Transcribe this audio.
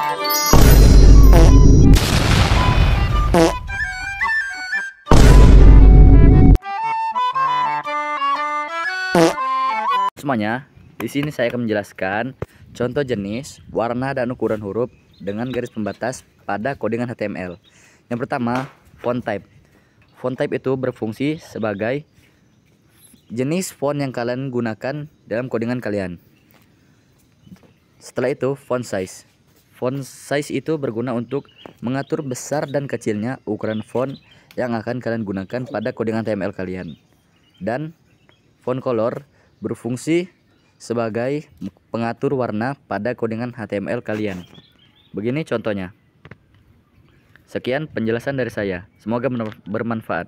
Semuanya, di sini saya akan menjelaskan contoh jenis, warna, dan ukuran huruf dengan garis pembatas pada codingan HTML. Yang pertama, font type. Font type itu berfungsi sebagai jenis font yang kalian gunakan dalam codingan kalian. Setelah itu, font size. Font size itu berguna untuk mengatur besar dan kecilnya ukuran font yang akan kalian gunakan pada codingan HTML kalian. Dan font color berfungsi sebagai pengatur warna pada codingan HTML kalian. Begini contohnya. Sekian penjelasan dari saya. Semoga bermanfaat.